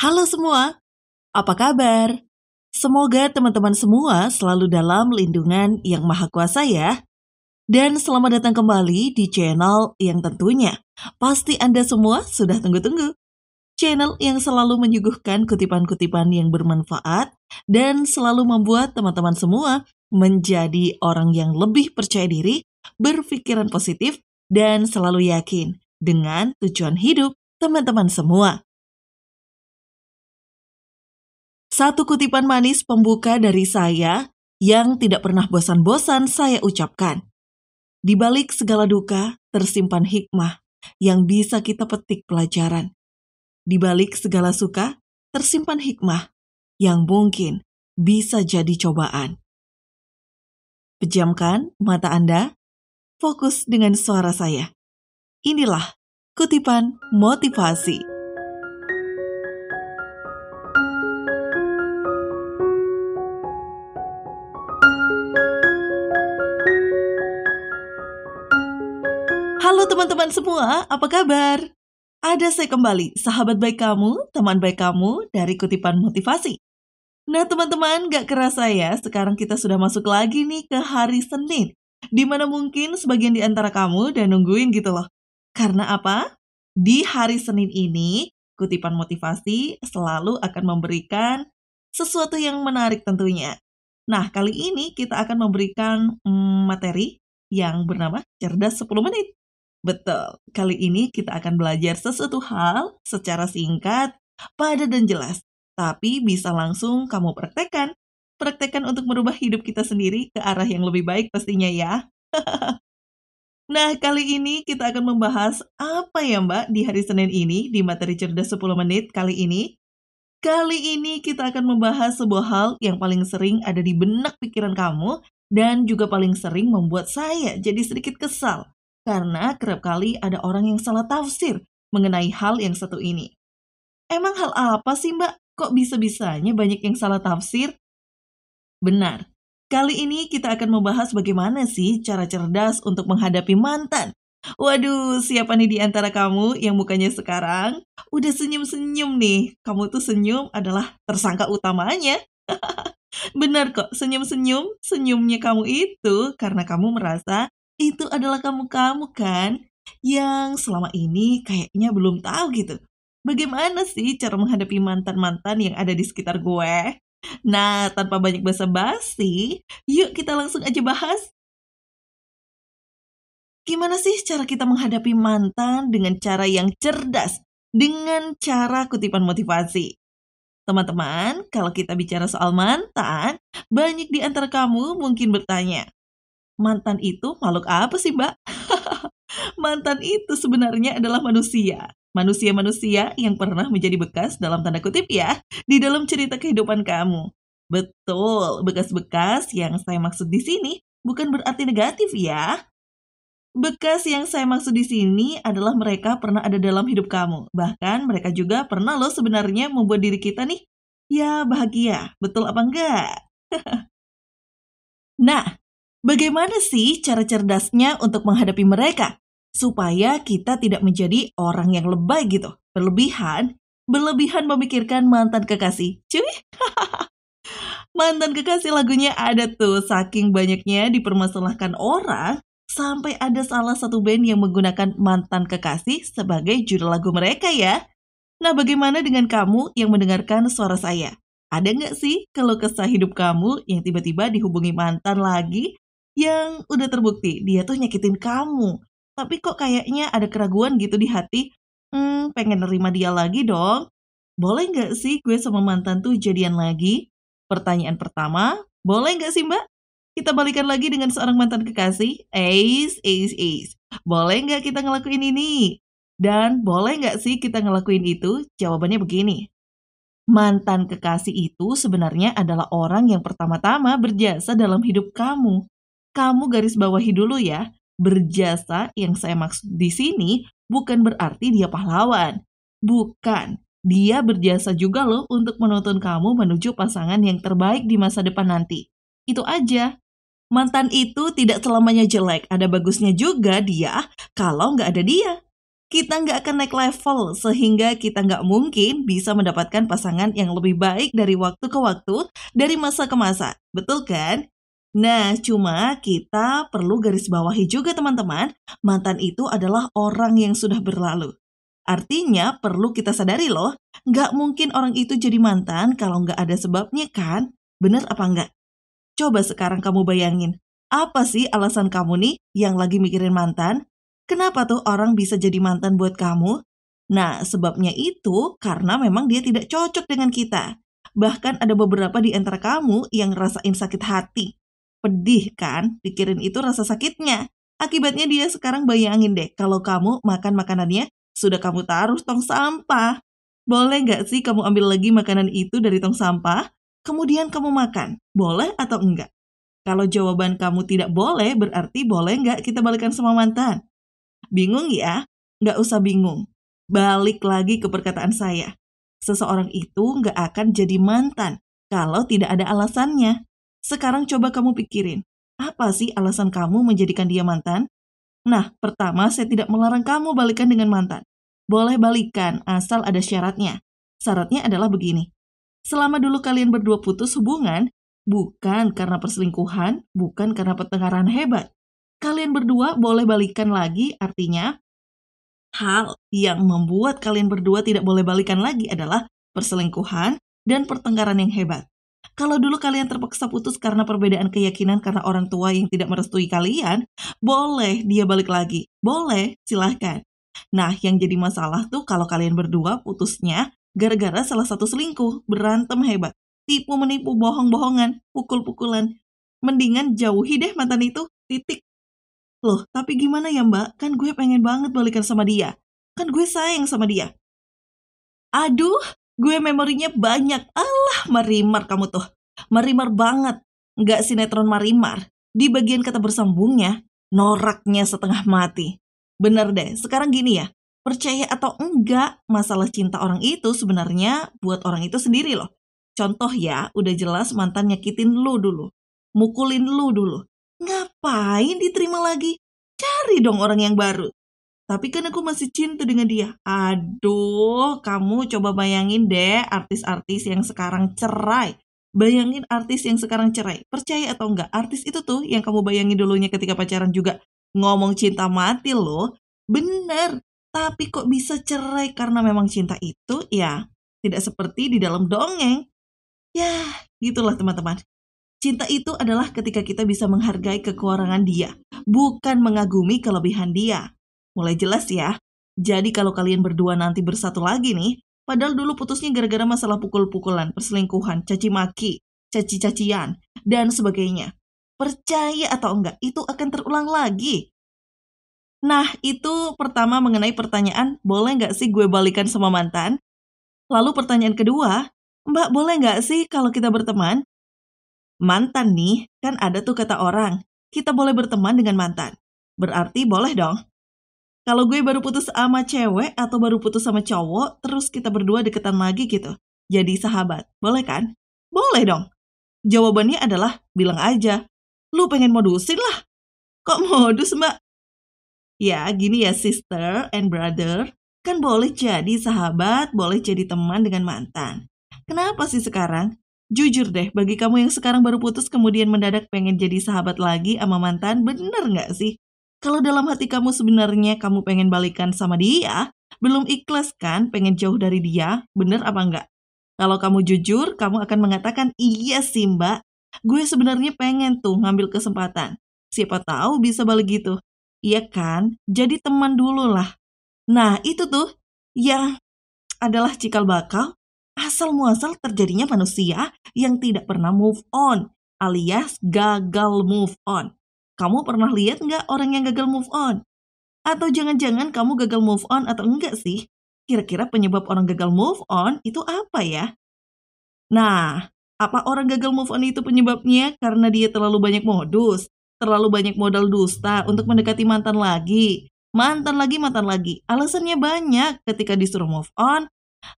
Halo semua, apa kabar? Semoga teman-teman semua selalu dalam lindungan yang maha kuasa ya. Dan selamat datang kembali di channel yang tentunya pasti Anda semua sudah tunggu-tunggu. Channel yang selalu menyuguhkan kutipan-kutipan yang bermanfaat dan selalu membuat teman-teman semua menjadi orang yang lebih percaya diri, berpikiran positif, dan selalu yakin dengan tujuan hidup teman-teman semua. Satu kutipan manis pembuka dari saya yang tidak pernah bosan-bosan saya ucapkan. Di balik segala duka tersimpan hikmah yang bisa kita petik pelajaran. Di balik segala suka tersimpan hikmah yang mungkin bisa jadi cobaan. Pejamkan mata Anda, fokus dengan suara saya. Inilah kutipan motivasi. Halo teman-teman semua, apa kabar? Ada saya kembali, sahabat baik kamu, teman baik kamu dari kutipan motivasi. Nah teman-teman, gak kerasa ya, sekarang kita sudah masuk lagi nih ke hari Senin. Dimana mungkin sebagian di antara kamu udah nungguin gitu loh. Karena apa? Di hari Senin ini, kutipan motivasi selalu akan memberikan sesuatu yang menarik tentunya. Nah, kali ini kita akan memberikan materi yang bernama Cerdas 10 Menit. Betul, kali ini kita akan belajar sesuatu hal secara singkat, padat dan jelas. Tapi bisa langsung kamu praktekkan. Praktekkan untuk merubah hidup kita sendiri ke arah yang lebih baik pastinya ya. Nah, kali ini kita akan membahas apa ya Mbak di hari Senin ini di materi Cerdas 10 Menit kali ini. Kali ini kita akan membahas sebuah hal yang paling sering ada di benak pikiran kamu dan juga paling sering membuat saya jadi sedikit kesal. Karena kerap kali ada orang yang salah tafsir mengenai hal yang satu ini. Emang hal apa sih Mbak? Kok bisa-bisanya banyak yang salah tafsir? Benar. Kali ini kita akan membahas bagaimana sih cara cerdas untuk menghadapi mantan. Waduh, siapa nih di antara kamu yang mukanya sekarang udah senyum-senyum nih? Kamu tuh senyum adalah tersangka utamanya. Benar kok, senyum-senyum, senyumnya kamu itu karena kamu merasa itu adalah kamu-kamu kan? Yang selama ini kayaknya belum tahu gitu. Bagaimana sih cara menghadapi mantan-mantan yang ada di sekitar gue? Nah, tanpa banyak basa-basi, yuk kita langsung aja bahas. Gimana sih cara kita menghadapi mantan dengan cara yang cerdas? Dengan cara kutipan motivasi. Teman-teman, kalau kita bicara soal mantan, banyak di antara kamu mungkin bertanya, mantan itu makhluk apa sih, Mbak? Mantan itu sebenarnya adalah manusia. Manusia-manusia yang pernah menjadi bekas dalam tanda kutip ya, di dalam cerita kehidupan kamu. Betul, bekas-bekas yang saya maksud di sini bukan berarti negatif ya. Bekas yang saya maksud di sini adalah mereka pernah ada dalam hidup kamu. Bahkan mereka juga pernah loh sebenarnya membuat diri kita nih, ya bahagia. Betul apa enggak? Nah, bagaimana sih cara cerdasnya untuk menghadapi mereka? Supaya kita tidak menjadi orang yang lebay gitu. Berlebihan memikirkan mantan kekasih. Cuy, mantan kekasih lagunya ada tuh. Saking banyaknya dipermasalahkan orang, sampai ada salah satu band yang menggunakan mantan kekasih sebagai judul lagu mereka ya. Nah, bagaimana dengan kamu yang mendengarkan suara saya? Ada nggak sih kalau kesah hidup kamu yang tiba-tiba dihubungi mantan lagi yang udah terbukti dia tuh nyakitin kamu? Tapi kok kayaknya ada keraguan gitu di hati? Pengen nerima dia lagi dong. Boleh nggak sih gue sama mantan tuh jadian lagi? Pertanyaan pertama, boleh nggak sih Mbak? Kita balikan lagi dengan seorang mantan kekasih? Ace. Boleh nggak kita ngelakuin ini? Dan boleh nggak sih kita ngelakuin itu? Jawabannya begini. Mantan kekasih itu sebenarnya adalah orang yang pertama-tama berjasa dalam hidup kamu. Kamu garis bawahi dulu ya. Berjasa yang saya maksud di sini bukan berarti dia pahlawan. Bukan. Dia berjasa juga loh untuk menuntun kamu menuju pasangan yang terbaik di masa depan nanti. Itu aja. Mantan itu tidak selamanya jelek. Ada bagusnya juga dia kalau nggak ada dia. kita nggak akan naik level sehingga kita nggak mungkin bisa mendapatkan pasangan yang lebih baik dari waktu ke waktu, dari masa ke masa. Betul kan? Nah, cuma kita perlu garis bawahi juga teman-teman, mantan itu adalah orang yang sudah berlalu. Artinya perlu kita sadari loh, nggak mungkin orang itu jadi mantan kalau nggak ada sebabnya kan? Bener apa nggak? Coba sekarang kamu bayangin, apa sih alasan kamu nih yang lagi mikirin mantan? Kenapa tuh orang bisa jadi mantan buat kamu? Nah, sebabnya itu karena memang dia tidak cocok dengan kita. Bahkan ada beberapa di antara kamu yang ngerasain sakit hati. Pedih kan, pikirin itu rasa sakitnya. Akibatnya dia sekarang bayangin deh kalau kamu makan makanannya sudah kamu taruh tong sampah. Boleh nggak sih kamu ambil lagi makanan itu dari tong sampah? Kemudian kamu makan, boleh atau enggak? Kalau jawaban kamu tidak boleh, berarti boleh nggak kita balikan sama mantan? Bingung ya? Nggak usah bingung. Balik lagi ke perkataan saya. Seseorang itu nggak akan jadi mantan kalau tidak ada alasannya. Sekarang coba kamu pikirin, apa sih alasan kamu menjadikan dia mantan? Nah, pertama saya tidak melarang kamu balikan dengan mantan. Boleh balikan, asal ada syaratnya. Syaratnya adalah begini. Selama dulu kalian berdua putus hubungan, bukan karena perselingkuhan, bukan karena pertengkaran hebat. Kalian berdua boleh balikan lagi, artinya hal yang membuat kalian berdua tidak boleh balikan lagi adalah perselingkuhan dan pertengkaran yang hebat. Kalau dulu kalian terpaksa putus karena perbedaan keyakinan karena orang tua yang tidak merestui kalian, boleh dia balik lagi. Boleh, silahkan. Nah, yang jadi masalah tuh kalau kalian berdua putusnya gara-gara salah satu selingkuh, berantem hebat, tipu-menipu, bohong-bohongan, pukul-pukulan. Mendingan jauhi deh mantan itu, titik. Loh, tapi gimana ya mbak? Kan gue pengen banget balikan sama dia. Kan gue sayang sama dia. Aduh, gue memorinya banyak. Alah, Marimar kamu tuh. Marimar banget. Nggak sinetron Marimar. Di bagian kata bersambungnya, noraknya setengah mati. Bener deh, sekarang gini ya. Percaya atau enggak, masalah cinta orang itu sebenarnya buat orang itu sendiri loh. Contoh ya, udah jelas mantan nyakitin lu dulu. Mukulin lu dulu. Ngapain diterima lagi? Cari dong orang yang baru. Tapi kan aku masih cinta dengan dia. Aduh, kamu coba bayangin deh artis-artis yang sekarang cerai. Bayangin artis yang sekarang cerai. Percaya atau enggak, artis itu tuh yang kamu bayangin dulunya ketika pacaran juga ngomong cinta mati loh. Bener, tapi kok bisa cerai karena memang cinta itu ya tidak seperti di dalam dongeng. Ya, gitulah teman-teman. Cinta itu adalah ketika kita bisa menghargai kekurangan dia, bukan mengagumi kelebihan dia. Mulai jelas ya. Jadi kalau kalian berdua nanti bersatu lagi nih, padahal dulu putusnya gara-gara masalah pukul-pukulan, perselingkuhan, caci maki, caci-cacian, dan sebagainya. Percaya atau enggak, itu akan terulang lagi. Nah, itu pertama mengenai pertanyaan, boleh nggak sih gue balikan sama mantan? Lalu pertanyaan kedua, Mbak boleh nggak sih kalau kita berteman? Mantan nih, kan ada tuh kata orang, kita boleh berteman dengan mantan. Berarti boleh dong. Kalau gue baru putus sama cewek atau baru putus sama cowok, terus kita berdua deketan lagi gitu. Jadi sahabat, boleh kan? Boleh dong. Jawabannya adalah, bilang aja. Lu pengen modusin lah. Kok modus mbak? Ya gini ya sister and brother, kan boleh jadi sahabat, boleh jadi teman dengan mantan. Kenapa sih sekarang? Jujur deh, bagi kamu yang sekarang baru putus kemudian mendadak pengen jadi sahabat lagi sama mantan, bener nggak sih? Kalau dalam hati kamu sebenarnya kamu pengen balikan sama dia, belum ikhlas kan pengen jauh dari dia, bener apa enggak? Kalau kamu jujur, kamu akan mengatakan, iya sih mbak, gue sebenarnya pengen tuh ngambil kesempatan. Siapa tahu bisa balik gitu. Iya kan? Jadi teman dulu lah. Nah itu tuh yang adalah cikal bakal asal muasal terjadinya manusia yang tidak pernah move on, alias gagal move on. Kamu pernah lihat nggak orang yang gagal move on? Atau jangan-jangan kamu gagal move on atau enggak sih? Kira-kira penyebab orang gagal move on itu apa ya? Nah, apa orang gagal move on itu penyebabnya karena dia terlalu banyak modus, terlalu banyak modal dusta untuk mendekati mantan lagi? Mantan lagi, mantan lagi. Alasannya banyak ketika disuruh move on,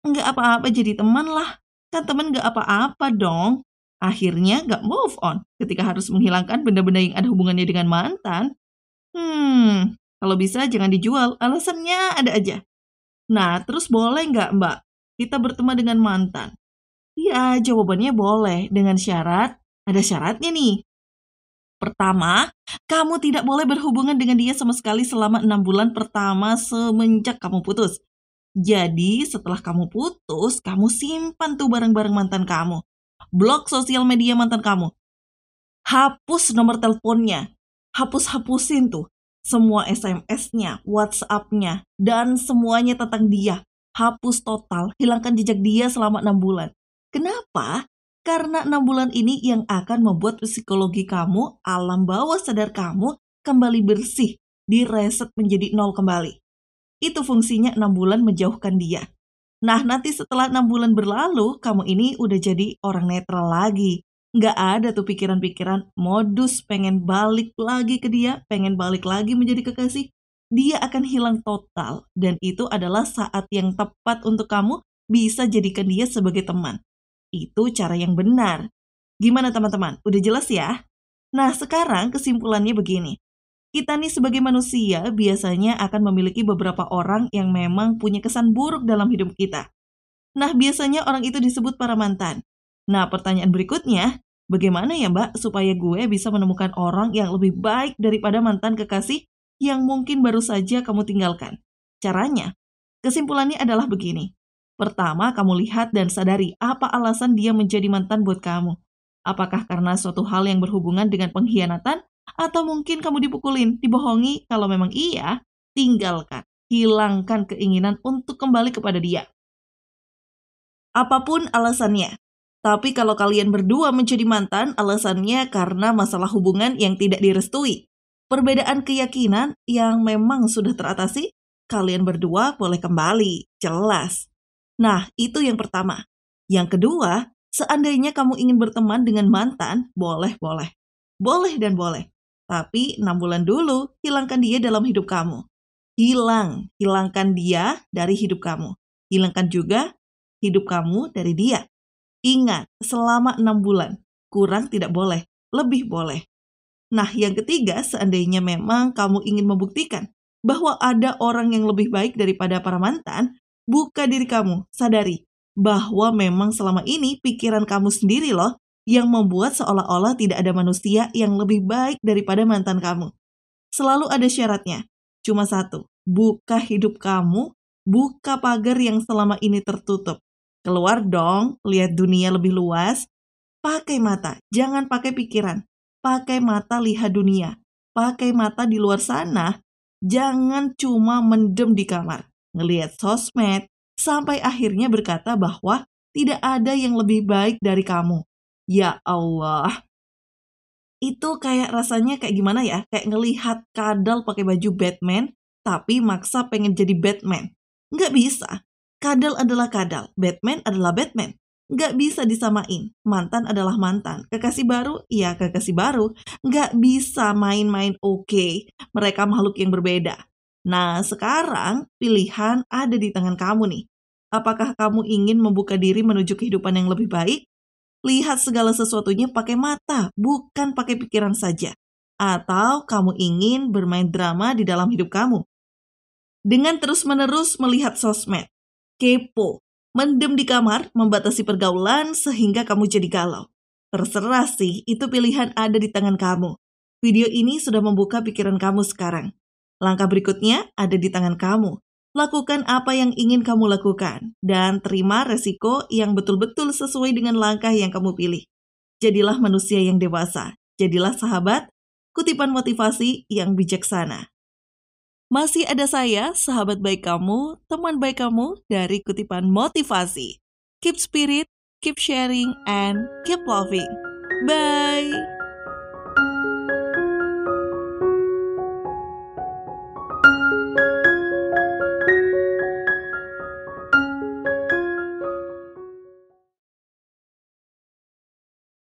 nggak apa-apa jadi teman lah. Kan teman nggak apa-apa dong. Akhirnya nggak move on ketika harus menghilangkan benda-benda yang ada hubungannya dengan mantan. Kalau bisa jangan dijual, alasannya ada aja. Nah, terus boleh nggak Mbak kita berteman dengan mantan? Ya, jawabannya boleh dengan syarat, ada syaratnya nih. Pertama, kamu tidak boleh berhubungan dengan dia sama sekali selama 6 bulan pertama semenjak kamu putus. Jadi, setelah kamu putus, kamu simpan tuh barang-barang mantan kamu. Blok sosial media mantan kamu. Hapus nomor teleponnya. Hapus-hapusin tuh semua SMS-nya, WhatsApp-nya, dan semuanya tentang dia. Hapus total, hilangkan jejak dia selama 6 bulan. Kenapa? Karena 6 bulan ini yang akan membuat psikologi kamu, alam bawah sadar kamu kembali bersih, direset menjadi nol kembali. Itu fungsinya 6 bulan menjauhkan dia. Nah, nanti setelah 6 bulan berlalu, kamu ini udah jadi orang netral lagi. Nggak ada tuh pikiran-pikiran modus pengen balik lagi ke dia, pengen balik lagi menjadi kekasih. Dia akan hilang total. Dan itu adalah saat yang tepat untuk kamu bisa jadikan dia sebagai teman. Itu cara yang benar. Gimana teman-teman? Udah jelas ya? Nah, sekarang kesimpulannya begini. Kita nih sebagai manusia biasanya akan memiliki beberapa orang yang memang punya kesan buruk dalam hidup kita. Nah, biasanya orang itu disebut para mantan. Nah, pertanyaan berikutnya, bagaimana ya Mbak supaya gue bisa menemukan orang yang lebih baik daripada mantan kekasih yang mungkin baru saja kamu tinggalkan? Caranya, kesimpulannya adalah begini. Pertama, kamu lihat dan sadari apa alasan dia menjadi mantan buat kamu. Apakah karena suatu hal yang berhubungan dengan pengkhianatan? Atau mungkin kamu dipukulin, dibohongi? Kalau memang iya, tinggalkan. Hilangkan keinginan untuk kembali kepada dia. Apapun alasannya. Tapi kalau kalian berdua menjadi mantan, alasannya karena masalah hubungan yang tidak direstui. Perbedaan keyakinan yang memang sudah teratasi, kalian berdua boleh kembali, jelas. Nah, itu yang pertama. Yang kedua, seandainya kamu ingin berteman dengan mantan, boleh-boleh. Boleh dan boleh. Tapi 6 bulan dulu, hilangkan dia dalam hidup kamu. Hilangkan dia dari hidup kamu. Hilangkan juga hidup kamu dari dia. Ingat, selama 6 bulan, kurang tidak boleh, lebih boleh. Nah, yang ketiga, seandainya memang kamu ingin membuktikan bahwa ada orang yang lebih baik daripada para mantan, buka diri kamu, sadari bahwa memang selama ini pikiran kamu sendiri loh yang membuat seolah-olah tidak ada manusia yang lebih baik daripada mantan kamu. Selalu ada syaratnya, cuma satu, buka hidup kamu, buka pagar yang selama ini tertutup. Keluar dong, lihat dunia lebih luas. Pakai mata, jangan pakai pikiran. Pakai mata lihat dunia. Pakai mata di luar sana. Jangan cuma mendem di kamar, ngelihat sosmed, sampai akhirnya berkata bahwa tidak ada yang lebih baik dari kamu. Ya Allah, itu kayak rasanya kayak gimana ya? Kayak ngelihat kadal pakai baju Batman, tapi maksa pengen jadi Batman. Nggak bisa. Kadal adalah kadal, Batman adalah Batman. Nggak bisa disamain. Mantan adalah mantan. Kekasih baru, ya kekasih baru. Nggak bisa main-main oke. Mereka makhluk yang berbeda. Nah, sekarang pilihan ada di tangan kamu nih. Apakah kamu ingin membuka diri menuju kehidupan yang lebih baik? Lihat segala sesuatunya pakai mata, bukan pakai pikiran saja. Atau kamu ingin bermain drama di dalam hidup kamu dengan terus-menerus melihat sosmed, kepo, mendem di kamar, membatasi pergaulan sehingga kamu jadi galau. Terserah sih, itu pilihan ada di tangan kamu. Video ini sudah membuka pikiran kamu sekarang. Langkah berikutnya ada di tangan kamu. Lakukan apa yang ingin kamu lakukan dan terima resiko yang betul-betul sesuai dengan langkah yang kamu pilih. Jadilah manusia yang dewasa. Jadilah sahabat, kutipan motivasi yang bijaksana. Masih ada saya, sahabat baik kamu, teman baik kamu dari kutipan motivasi. Keep spirit, keep sharing, and keep loving. Bye!